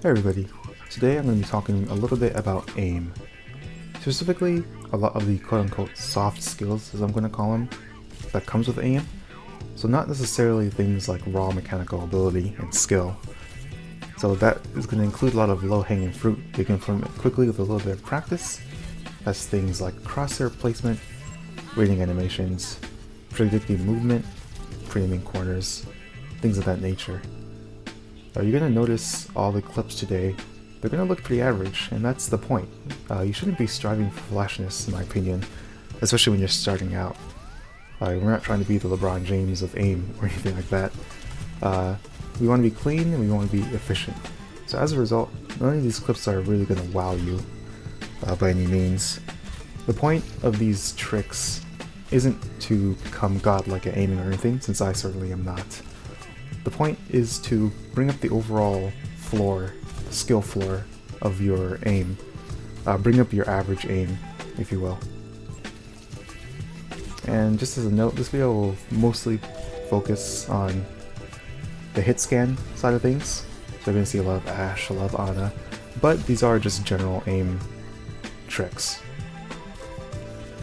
Hey everybody, today I'm going to be talking a little bit about aim. Specifically, a lot of the quote-unquote soft skills, as I'm going to call them, that comes with aim. So not necessarily things like raw mechanical ability and skill. So that is going to include a lot of low-hanging fruit you can form quickly with a little bit of practice. That's things like crosshair placement, reading animations, predicting movement, pre-aiming corners, things of that nature. You're going to notice all the clips today, they're going to look pretty average, and that's the point. You shouldn't be striving for flashness, in my opinion, especially when you're starting out. We're not trying to be the LeBron James of aim or anything like that. We want to be clean and we want to be efficient. So as a result, none of these clips are really going to wow you by any means. The point of these tricks isn't to become godlike at aiming or anything, since I certainly am not. The point is to bring up the overall floor, skill floor of your aim. Bring up your average aim, if you will. And just as a note, this video will mostly focus on the hit scan side of things. So you're going to see a lot of Ash, a lot of Ana, but these are just general aim tricks.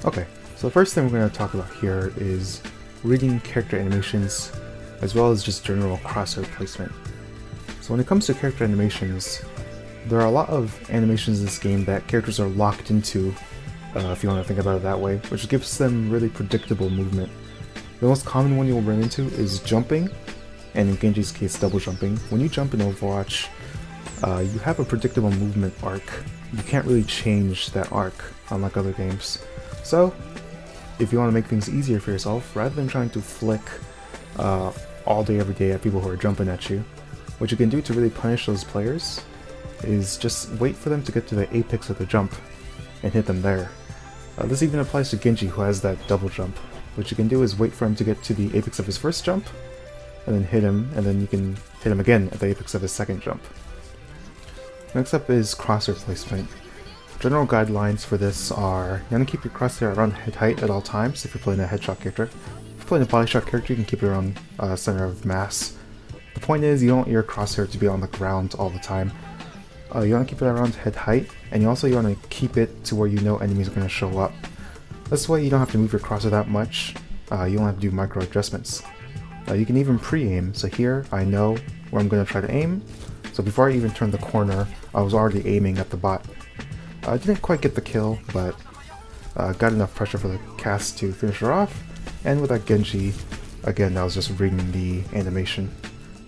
Okay, so the first thing we're going to talk about here is reading character animations, as well as just general crosshair placement. So when it comes to character animations, there are a lot of animations in this game that characters are locked into, if you want to think about it that way, which gives them really predictable movement. The most common one you'll run into is jumping, and in Genji's case, double jumping. When you jump in Overwatch, you have a predictable movement arc. You can't really change that arc, unlike other games. So, if you want to make things easier for yourself, rather than trying to flick all day every day at people who are jumping at you, what you can do to really punish those players is just wait for them to get to the apex of the jump and hit them there. This even applies to Genji, who has that double jump. What you can do is wait for him to get to the apex of his first jump, and then hit him, and then you can hit him again at the apex of his second jump. Next up is crosshair placement. General guidelines for this are, you want to keep your crosshair around head height at all times if you're playing a headshot character. If you're playing a body shot character, you can keep it around center of mass. The point is, you don't want your crosshair to be on the ground all the time. You want to keep it around head height, and you also want to keep it to where you know enemies are going to show up. This way you don't have to move your crosshair that much, you don't have to do micro adjustments. You can even pre-aim, so here I know where I'm going to try to aim, so before I even turned the corner, I was already aiming at the bot. I didn't quite get the kill, but got enough pressure for the cast to finish her off, and with that Genji, again I was just reading the animation.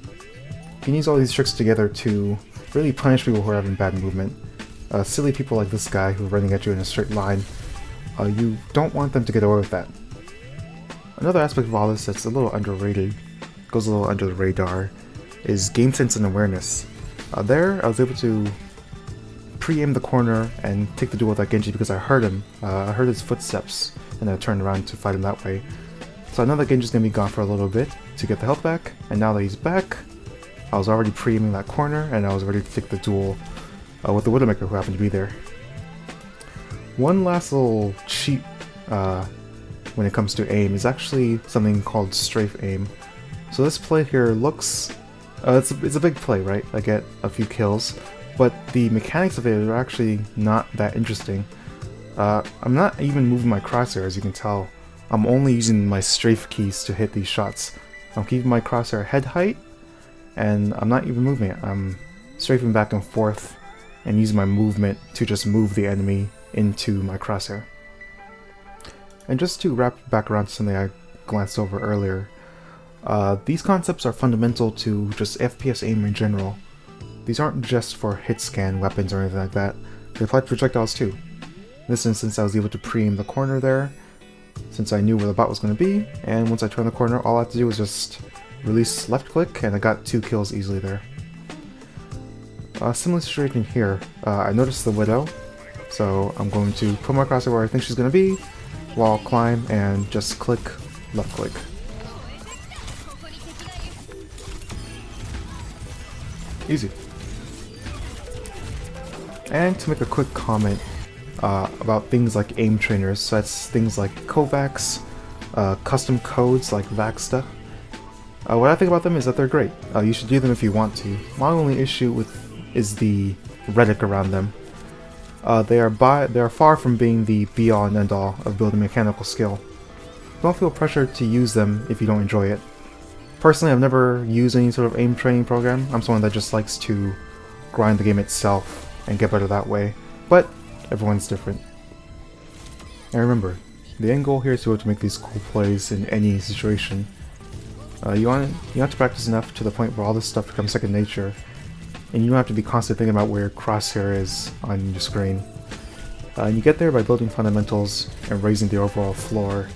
You can use all these tricks together to really punish people who are having bad movement. Silly people like this guy who are running at you in a straight line, you don't want them to get away with that. Another aspect of all this that's a little underrated, goes a little under the radar, is game sense and awareness. There I was able to pre-aim the corner and take the duel with that Genji because I heard him. I heard his footsteps and I turned around to fight him that way. So I know that Genji's going to be gone for a little bit to get the health back, and now that he's back, I was already pre-aiming that corner and I was ready to take the duel with the Widowmaker who happened to be there. One last little cheat when it comes to aim is actually something called strafe aim. So this play here looks, it's a big play, right? I get a few kills, but the mechanics of it are actually not that interesting. I'm not even moving my crosshair, as you can tell. I'm only using my strafe keys to hit these shots. I'm keeping my crosshair head height, and I'm not even moving it. I'm strafing back and forth and using my movement to just move the enemy into my crosshair. And just to wrap back around to something I glanced over earlier, these concepts are fundamental to just FPS aim in general. These aren't just for hit scan weapons or anything like that, they apply to projectiles too. In this instance I was able to pre-aim the corner there, since I knew where the bot was going to be, and once I turned the corner all I had to do was just release left click and I got 2 kills easily there. Similar situation here, I noticed the Widow, so I'm going to put my crosshair where I think she's going to be, wall climb, and just click left click. Easy. And to make a quick comment about things like aim trainers, so that's things like Kovacs, custom codes like Vaxta. What I think about them is that they're great. You should do them if you want to. My only issue with is the rhetoric around them. They are far from being the be-all and end-all of building mechanical skill. Don't feel pressure to use them if you don't enjoy it. Personally, I've never used any sort of aim training program. I'm someone that just likes to grind the game itself and get better that way, but everyone's different. And remember, the end goal here is to be able to make these cool plays in any situation. You have to practice enough to the point where all this stuff becomes second nature, and you don't have to be constantly thinking about where your crosshair is on your screen. And you get there by building fundamentals and raising the overall floor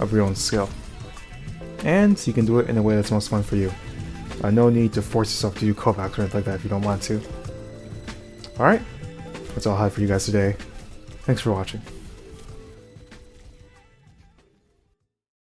of your own skill. And you can do it in a way that's most fun for you. No need to force yourself to do Kovacs or anything like that if you don't want to. Alright, that's all I have for you guys today. Thanks for watching.